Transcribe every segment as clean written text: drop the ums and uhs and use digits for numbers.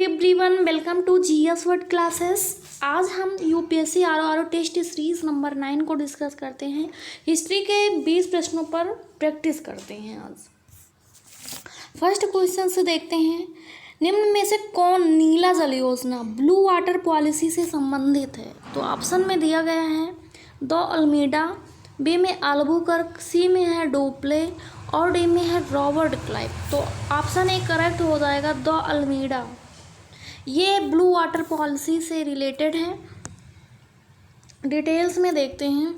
Everyone, welcome to GS word classes. आज हम UPSC RO test series number 9 को discuss करते हैं। हिस्ट्री के 20 प्रश्नों पर प्रैक्टिस करते हैं। आज फर्स्ट क्वेश्चन से देखते हैं, निम्न में से कौन नीला जल योजना ब्लू वाटर पॉलिसी से संबंधित है? तो ऑप्शन में दिया गया है द अल्मीडा, बी में अल्बुकर्क, सी में है डोप्ले और डी में है रॉबर्ट क्लाइव। तो ऑप्शन ए करेक्ट हो जाएगा द अल्मीडा। ये ब्लू वाटर पॉलिसी से रिलेटेड है। डिटेल्स में देखते हैं।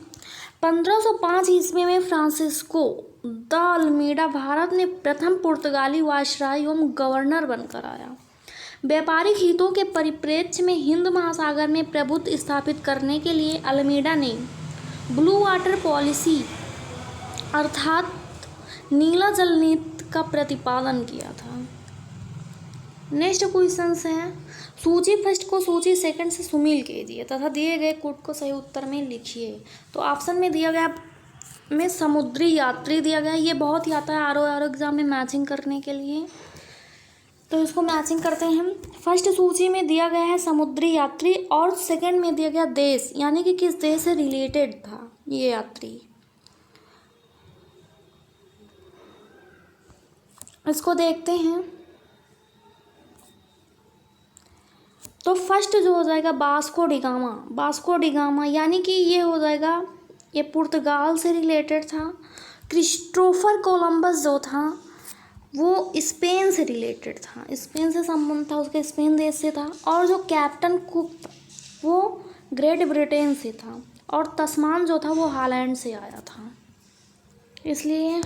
1505 ईस्वी में फ्रांसिस्को द अल्मीडा भारत में प्रथम पुर्तगाली वायसराय एवं गवर्नर बनकर आया। व्यापारिक हितों के परिप्रेक्ष्य में हिंद महासागर में प्रभुत्व स्थापित करने के लिए अल्मीडा ने ब्लू वाटर पॉलिसी अर्थात नीला जल नीति का प्रतिपादन किया था। नेक्स्ट क्वेश्चन है, सूची फर्स्ट को सूची सेकंड से सुमेल कीजिए तथा दिए गए कोड को सही उत्तर में लिखिए। तो ऑप्शन में दिया गया में समुद्री यात्री दिया गया। ये बहुत ही आता है आरओ एग्जाम में मैचिंग करने के लिए, तो इसको मैचिंग करते हैं हम। फर्स्ट सूची में दिया गया है समुद्री यात्री और सेकंड में दिया गया देश, यानी कि किस देश से रिलेटेड था ये यात्री। इसको देखते हैं। तो फर्स्ट जो हो जाएगा वास्को डी गामा, यानी कि ये हो जाएगा, ये पुर्तगाल से रिलेटेड था। क्रिस्टोफर कोलंबस जो था वो स्पेन से रिलेटेड था, स्पेन से संबंध था, उसका स्पेन देश से था। और जो कैप्टन कुक वो ग्रेट ब्रिटेन से था और तस्मान जो था वो हॉलैंड से आया था। इसलिए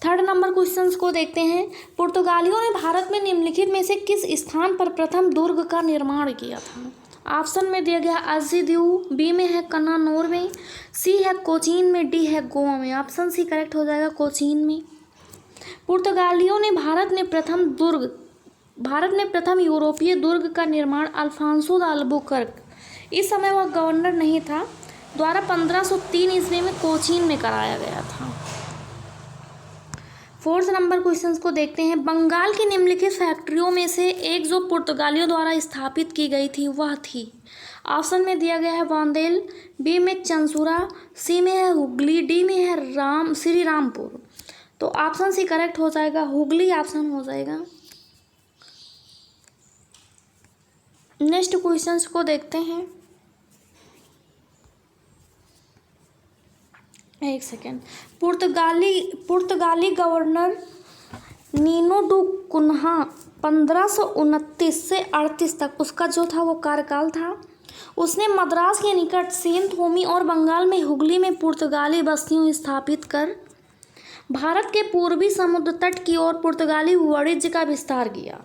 थर्ड नंबर क्वेश्चंस को देखते हैं। पुर्तगालियों ने भारत में निम्नलिखित में से किस स्थान पर प्रथम दुर्ग का निर्माण किया था? ऑप्शन में दिया गया अजीदीव, बी में है कन्नानौर में, सी है कोचीन में, डी है गोवा में। ऑप्शन सी करेक्ट हो जाएगा कोचीन में। पुर्तगालियों ने भारत में प्रथम यूरोपीय दुर्ग का निर्माण अल्फांसो द अल्बुकर्क, इस समय वह गवर्नर नहीं था, द्वारा 1503 ईस्वी में कोचीन में कराया गया था। फोर्थ नंबर क्वेश्चंस को देखते हैं। बंगाल की निम्नलिखित फैक्ट्रियों में से एक जो पुर्तगालियों द्वारा स्थापित की गई थी वह थी। ऑप्शन में दिया गया है बांदेल, बी में चंसुरा, सी में है हुगली, डी में है श्री रामपुर। तो ऑप्शन सी करेक्ट हो जाएगा, हुगली ऑप्शन हो जाएगा। नेक्स्ट क्वेश्चंस को देखते हैं। एक सेकेंड। पुर्तगाली गवर्नर नीनो डू कुन्हा 1529 से 38 तक उसका जो था वो कार्यकाल था। उसने मद्रास के निकट सेंतहोमी और बंगाल में हुगली में पुर्तगाली बस्तियों स्थापित कर भारत के पूर्वी समुद्र तट की ओर पुर्तगाली वाणिज्य का विस्तार किया।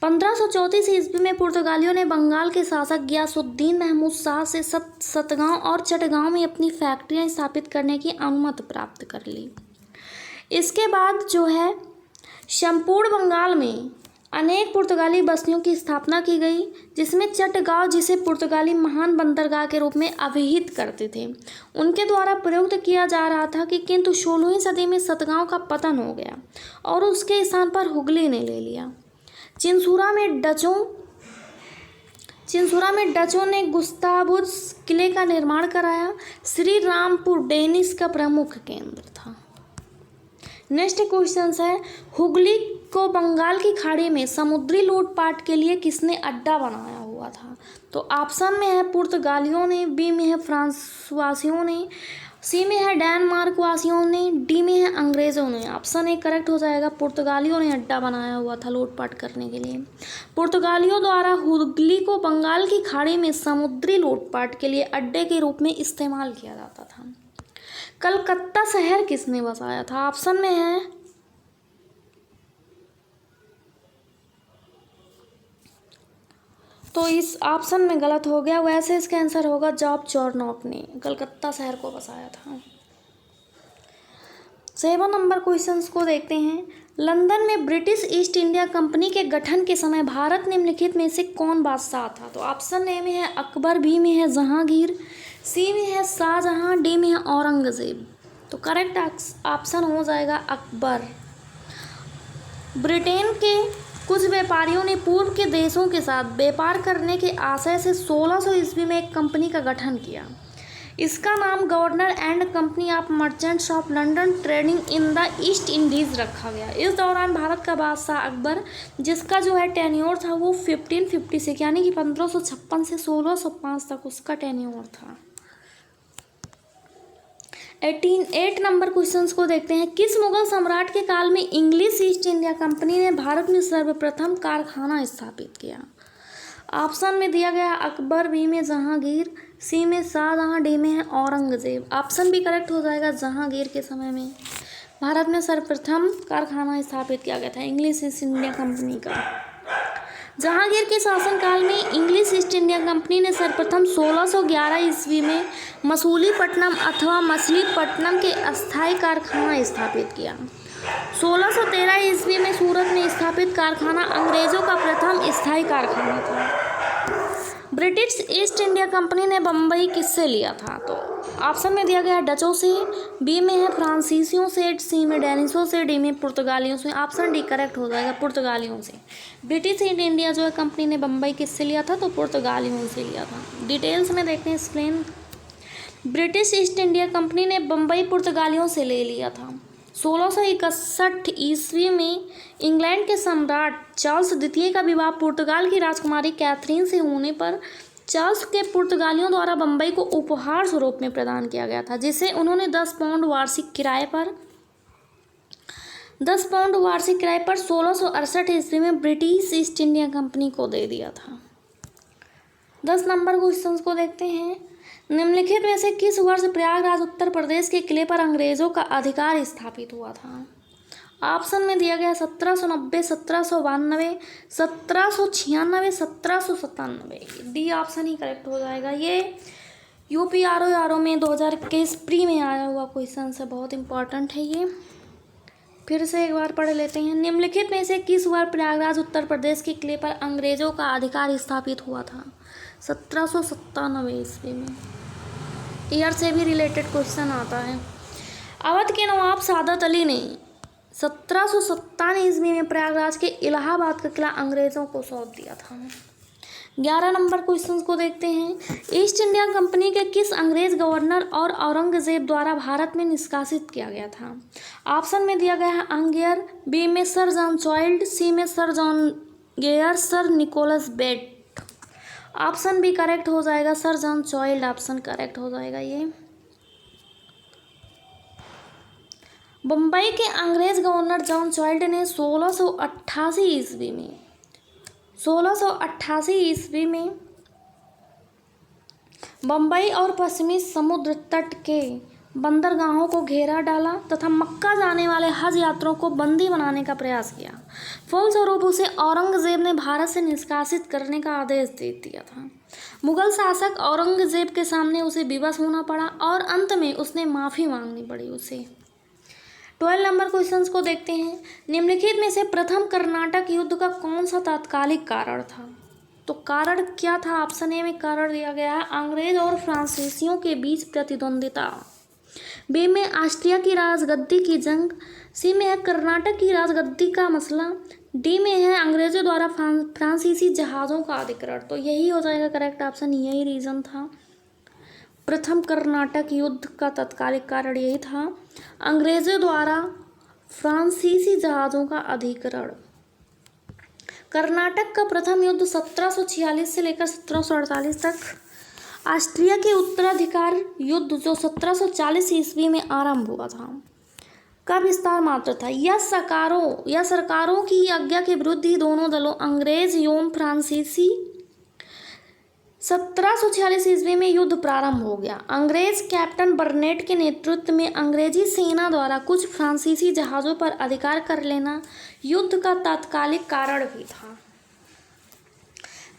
1534 ईस्वी में पुर्तगालियों ने बंगाल के शासक गियासुद्दीन महमूद शाह से सतगांव और चटगांव में अपनी फैक्ट्रियां स्थापित करने की अनुमति प्राप्त कर ली। इसके बाद जो है संपूर्ण बंगाल में अनेक पुर्तगाली बस्तियों की स्थापना की गई, जिसमें चटगांव, जिसे पुर्तगाली महान बंदरगाह के रूप में अभिहित करते थे, उनके द्वारा प्रयुक्त किया जा रहा था कि किंतु 16वीं सदी में सतगांव का पतन हो गया और उसके स्थान पर हुगली ने ले लिया। चिंसुरा में डचों ने गुस्तावुस किले का निर्माण कराया। श्री रामपुर डेनिस का प्रमुख केंद्र था। नेक्स्ट क्वेश्चन है, हुगली को बंगाल की खाड़ी में समुद्री लूटपाट के लिए किसने अड्डा बनाया हुआ था? तो ऑप्शन में है पुर्तगालियों ने, बी में है फ्रांस वासियों ने, सी में है डेनमार्क वासियों ने, डी में है अंग्रेजों ने। ऑप्शन ए करेक्ट हो जाएगा, पुर्तगालियों ने अड्डा बनाया हुआ था लूटपाट करने के लिए। पुर्तगालियों द्वारा हुगली को बंगाल की खाड़ी में समुद्री लूटपाट के लिए अड्डे के रूप में इस्तेमाल किया जाता था। कलकत्ता शहर किसने बसाया था? ऑप्शन में है तो इस ऑप्शन में गलत हो गया, वैसे इसका आंसर होगा जॉब चॉर्नॉक ने कलकत्ता शहर को बसाया था। 7 नंबर क्वेश्चंस को देखते हैं। लंदन में ब्रिटिश ईस्ट इंडिया कंपनी के गठन के समय भारत निम्नलिखित में से कौन बादशाह था? तो ऑप्शन ए में है अकबर, बी में है जहांगीर, सी में है शाहजहां, डी में है औरंगजेब। तो करेक्ट ऑप्शन हो जाएगा अकबर। ब्रिटेन के कुछ व्यापारियों ने पूर्व के देशों के साथ व्यापार करने के आशय से 1600 ईस्वी में एक कंपनी का गठन किया। इसका नाम governor and company of merchants of London trading in the east Indies रखा गया। इस दौरान भारत का बादशाह अकबर, जिसका जो है टेन्योर था वो 1556 यानी कि 1556 से 1605 तक उसका टेन्योर था। 8 नंबर क्वेश्चंस को देखते हैं। किस मुगल सम्राट के काल में इंग्लिश ईस्ट इंडिया कंपनी ने भारत में सर्वप्रथम कारखाना स्थापित किया? ऑप्शन में दिया गया अकबर, बी में जहांगीर, सी में शाहजहां, डी में है औरंगजेब। ऑप्शन भी करेक्ट हो जाएगा। जहांगीर के समय में भारत में सर्वप्रथम कारखाना स्थापित किया गया था इंग्लिश ईस्ट इंडिया कंपनी का। जहांगीर के शासनकाल में इंग्लिश ईस्ट इंडिया कंपनी ने सर्वप्रथम 1611 ईस्वी में मसूलीपट्टनम अथवा मछलीपट्टनम के अस्थायी कारखाना स्थापित किया। 1613 ईस्वी में सूरत में स्थापित कारखाना अंग्रेजों का प्रथम स्थायी कारखाना था। ब्रिटिश ईस्ट इंडिया कंपनी ने बम्बई किससे लिया था? तो ऑप्शन में दिया गया डचों से, बी में है फ्रांसीसियों से, सी में डेनिशों से, डी में पुर्तगालियों से। ऑप्शन डी करेक्ट हो जाएगा, पुर्तगालियों से। ब्रिटिश ईस्ट इंडिया जो है कंपनी ने बम्बई किससे लिया था? तो पुर्तगालियों से लिया था। डिटेल्स में देखते हैं explain. British east India company ने बम्बई पुर्तगालियों से ले लिया था। 1661 ईस्वी में इंग्लैंड के सम्राट चार्ल्स द्वितीय का विवाह पुर्तगाल की राजकुमारी कैथरीन से होने पर चार्ल्स के पुर्तगालियों द्वारा बम्बई को उपहार स्वरूप में प्रदान किया गया था, जिसे उन्होंने 10 पाउंड वार्षिक किराए पर 1668 ईस्वी में ब्रिटिश ईस्ट इंडिया कंपनी को दे दिया था। 10 नंबर क्वेश्चन को देखते हैं। निम्नलिखित में से किस वर्ष प्रयागराज उत्तर प्रदेश के किले पर अंग्रेजों का अधिकार स्थापित हुआ था? ऑप्शन में दिया गया 1790, 1792, 1796, 1797। डी ऑप्शन ही करेक्ट हो जाएगा। ये यूपीआरओ में 2021 प्री में आया हुआ क्वेश्चन है, बहुत इंपॉर्टेंट है ये। फिर से एक बार पढ़ लेते हैं। निम्नलिखित में से किस वर्ष प्रयागराज उत्तर प्रदेश के किले पर अंग्रेजों का अधिकार स्थापित हुआ था? 1797 ईस्वी में। ईयर से भी रिलेटेड क्वेश्चन आता है। अवध के नवाब सादत अली ने 1757 ईस्वी में प्रयागराज के इलाहाबाद का किला अंग्रेजों को सौंप दिया था। 11 नंबर क्वेश्चन को देखते हैं। ईस्ट इंडिया कंपनी के किस अंग्रेज गवर्नर और औरंगजेब द्वारा भारत में निष्कासित किया गया था? ऑप्शन में दिया गया है अंगियर, बी में सर जॉन चाइल्ड, सी में sir John Gayer, sir Nicholas Bate. Option भी करेक्ट हो जाएगा, sir John Child option correct हो जाएगा। ये बम्बई के अंग्रेज गवर्नर जॉन चाइल्ड ने 1688 ईस्वी में बम्बई और पश्चिमी समुद्र तट के बंदरगाहों को घेरा डाला तथा मक्का जाने वाले हज यात्रियों को बंदी बनाने का प्रयास किया। फलस्वरूप उसे औरंगजेब ने भारत से निष्कासित करने का आदेश दे दिया था। मुगल शासक औरंगजेब के सामने उसे विवश होना पड़ा और अंत में उसने माफ़ी मांगनी पड़ी उसे। 12 नंबर क्वेश्चंस को देखते हैं। निम्नलिखित में से प्रथम कर्नाटक युद्ध का कौन सा तात्कालिक कारण था? तो कारण क्या था? ऑप्शन ए में कारण दिया गया है अंग्रेज और फ्रांसीसियों के बीच प्रतिद्वंदिता, बी में ऑस्ट्रिया की राजगद्दी की जंग, सी में है कर्नाटक की राजगद्दी का मसला, डी में है अंग्रेजों द्वारा फ्रांसीसी जहाज़ों का अधिग्रहण। तो यही हो जाएगा करेक्ट ऑप्शन, यही रीज़न था। प्रथम कर्नाटक युद्ध का तात्कालिक कारण यही था, अंग्रेजों द्वारा फ्रांसीसी जहाज़ों का अधिग्रहण। कर्नाटक का प्रथम युद्ध 1746 से लेकर 1748 तक। ऑस्ट्रिया के उत्तराधिकार युद्ध जो 1740 ईस्वी में आरंभ हुआ था का विस्तार मात्र था। यह सरकारों की आज्ञा के विरुद्ध ही दोनों दलों अंग्रेज एवं फ्रांसीसी 1746 ईस्वी में युद्ध प्रारंभ हो गया। अंग्रेज कैप्टन बर्नेट के नेतृत्व में अंग्रेजी सेना द्वारा कुछ फ्रांसीसी जहाज़ों पर अधिकार कर लेना युद्ध का तात्कालिक कारण भी था।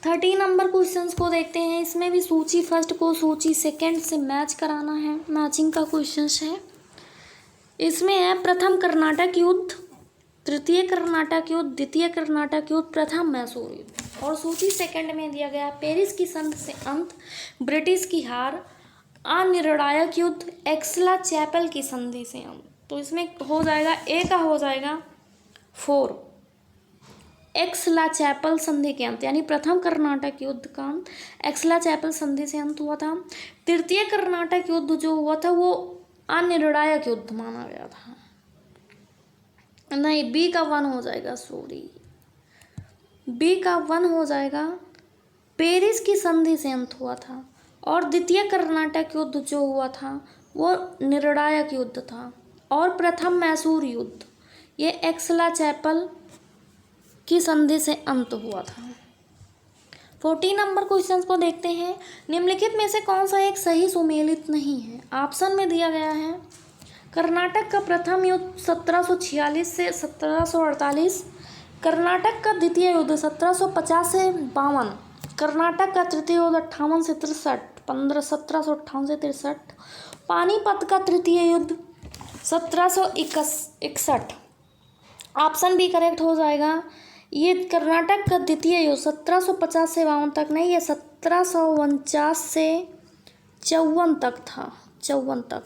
13 नंबर क्वेश्चंस को देखते हैं। इसमें भी सूची फर्स्ट को सूची सेकंड से मैच कराना है, मैचिंग का क्वेश्चंस है। इसमें है प्रथम कर्नाटक युद्ध, तृतीय कर्नाटक युद्ध, द्वितीय कर्नाटक युद्ध, प्रथम मैसूर युद्ध। और सूची सेकंड में दिया गया पेरिस की संधि से अंत, ब्रिटिश की हार, अनिर्णायक युद्ध, एक्सला चैपल की संधि से अंत। तो इसमें हो जाएगा ए का हो जाएगा 4, एक्सला-चैपल संधि के अंत, यानी प्रथम कर्नाटक युद्ध का अंत एक्सला-चैपल संधि से अंत हुआ था। तृतीय कर्नाटक युद्ध जो हुआ था वो अनिर्णायक युद्ध माना गया था। नहीं, बी का 1 हो जाएगा, सॉरी, बी का 1 हो जाएगा। पेरिस की संधि से अंत हुआ था। और द्वितीय कर्नाटक युद्ध जो हुआ था वो निर्णायक युद्ध था। और प्रथम मैसूर युद्ध ये एक्सला-चैपल की संधि से अंत हुआ था। 14 नंबर क्वेश्चन को देखते हैं। निम्नलिखित में से कौन सा एक सही सुमेलित नहीं है? ऑप्शन में दिया गया है कर्नाटक का प्रथम युद्ध 1746 से 1748, कर्नाटक का द्वितीय युद्ध 1750 से 52, कर्नाटक का तृतीय युद्ध 58 से 63, 1758 से 63, पानीपत का तृतीय युद्ध 1761। ऑप्शन बी करेक्ट हो जाएगा। ये कर्नाटक का द्वितीय युद्ध 1750 से 52 तक नहीं, ये 1749 से 54 तक था, 54 तक।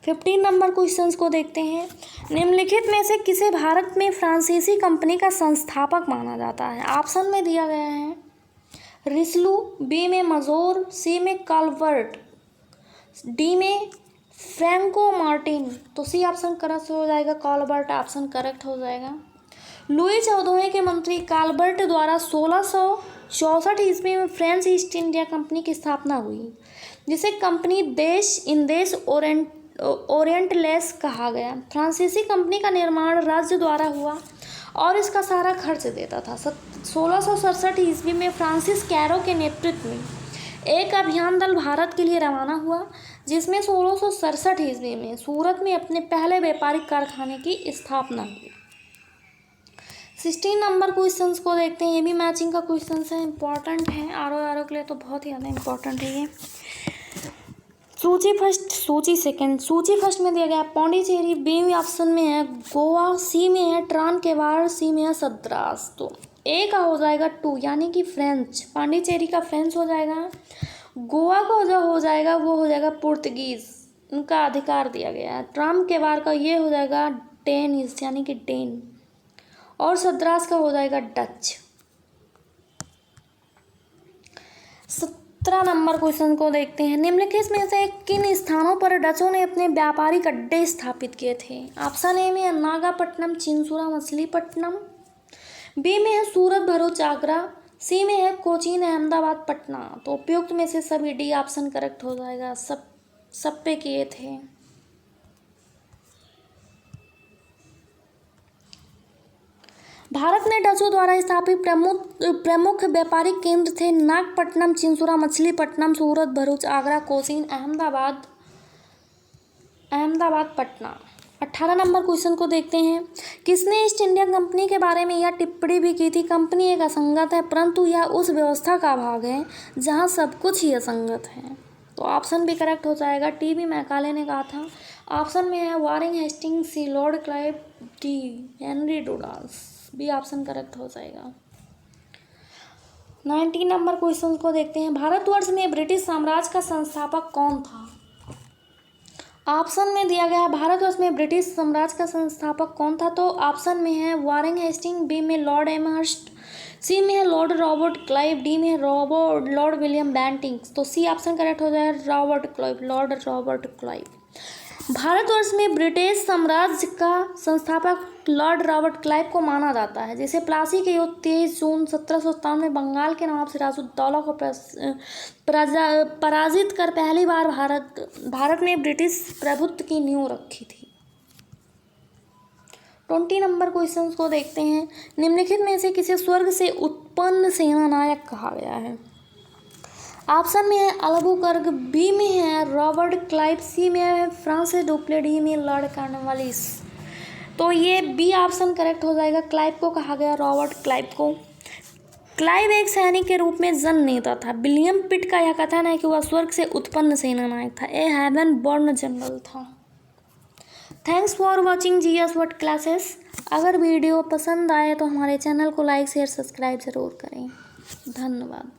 15 नंबर क्वेश्चंस को देखते हैं। निम्नलिखित में से किसे भारत में फ्रांसीसी कंपनी का संस्थापक माना जाता है? ऑप्शन में दिया गया है रिसलू, बी में मजोर, सी में काल्वर्ट, डी में फ्रैंको मार्टिन। तो सी ऑप्शन करेक्ट हो जाएगा, काल्वर्ट ऑप्शन करेक्ट हो जाएगा। लुई 14वें के मंत्री काल्वर्ट द्वारा 1664 ईस्वी में फ्रेंच ईस्ट इंडिया कंपनी की स्थापना हुई, जिसे कंपनी देश इंदेश ओरिएंटलेस कहा गया। फ्रांसीसी कंपनी का निर्माण राज्य द्वारा हुआ और इसका सारा खर्च देता था। 1667 ईस्वी में फ्रांसिस कैरो के नेतृत्व में एक अभियान दल भारत के लिए रवाना हुआ, जिसमें 1667 ईस्वी में सूरत में अपने पहले व्यापारिक कारखाने की स्थापना हुई। 16 नंबर क्वेश्चंस को देखते हैं। ये भी मैचिंग का क्वेश्चन है, इंपॉर्टेंट है, आर के लिए तो बहुत ही ज़्यादा इंपॉर्टेंट है ये। सूची फर्स्ट, सूची सेकंड। सूची फर्स्ट में दिया गया पौंडीचेरी, बी ऑप्शन में है गोवा, सी में है ट्रांकेवार, सी में है सद्रास। तो ए का हो जाएगा 2, यानी कि फ्रेंच, पांडिचेरी का फ्रेंच हो जाएगा। गोवा का जो हो जाएगा वो हो जाएगा पुर्तगीज, उनका अधिकार दिया गया है। ट्रांकेवार का ये हो जाएगा डेनिश, यानी कि डेन। और सद्रास का हो जाएगा डच। 17 नंबर क्वेश्चन को देखते हैं। निम्नलिखित में से किन स्थानों पर डचों ने अपने व्यापारिक अड्डे स्थापित किए थे? ऑप्शन ए में है नागापट्टनम, चिंसुरा, मछलीपट्टनम, बी में है सूरत, भरूच, आगरा, सी में है कोचीन, अहमदाबाद, पटना। तो उपयुक्त में से सभी डी ऑप्शन करेक्ट हो जाएगा, सब पे किए थे। भारत में डचों द्वारा स्थापित प्रमुख व्यापारिक केंद्र थे नागपट्टनम, चिंसुरा, मछलीपट्टनम, सूरत, भरूच, आगरा, कोचीन, अहमदाबाद, पटना। 18 नंबर क्वेश्चन को देखते हैं। किसने ईस्ट इंडिया कंपनी के बारे में यह टिप्पणी भी की थी? कंपनी एक असंगत है, परंतु यह उस व्यवस्था का भाग है जहां सब कुछ ही असंगत है। तो ऑप्शन भी करेक्ट हो जाएगा, टी बी मैकाले ने कहा था। ऑप्शन में है Warren Hasting, C Lord Clive, D Henry Dundas. B option correct हो जाएगा। 19 नंबर क्वेश्चन को देखते हैं। भारतवर्ष में ब्रिटिश साम्राज्य का संस्थापक कौन था? ऑप्शन में दिया गया है भारतवर्ष में ब्रिटिश साम्राज्य का संस्थापक कौन था? तो ऑप्शन में है वारिंग हेस्टिंग, बी में लॉर्ड एमहर्स्ट, सी में है लॉर्ड रॉबर्ट क्लाइव, डी में है लॉर्ड विलियम बेंटिंग्स। तो सी ऑप्शन करेक्ट हो जाएगा, लॉर्ड रॉबर्ट क्लाइव। भारतवर्ष में ब्रिटिश साम्राज्य का संस्थापक लॉर्ड रॉबर्ट क्लाइव को माना जाता है, जिसे प्लासी के युद्ध 23 जून 1757 में बंगाल के नवाब सिराजुद्दौला को पराजित कर पहली बार भारत में ब्रिटिश प्रभुत्व की नींव रखी थी। 20 नंबर क्वेश्चन को देखते हैं। निम्नलिखित में से किसे स्वर्ग से उत्पन्न सेना नायक कहा गया है? ऑप्शन में है अल्बुकर्क, बी में है रॉबर्ट क्लाइव, सी में है फ्रांसिस डुप्ले, डी में लॉर्ड कॉर्नवालिस। तो ये बी ऑप्शन करेक्ट हो जाएगा। क्लाइव को कहा गया, रॉबर्ट क्लाइव को। क्लाइव एक सैनिक के रूप में जन नेता था। विलियम पिट का यह कथन है कि वह स्वर्ग से उत्पन्न सेना नायक था, ए हेवन बोर्न जनरल था। Thanks for watching GS word classes. अगर वीडियो पसंद आए तो हमारे चैनल को लाइक शेयर सब्सक्राइब ज़रूर करें। धन्यवाद।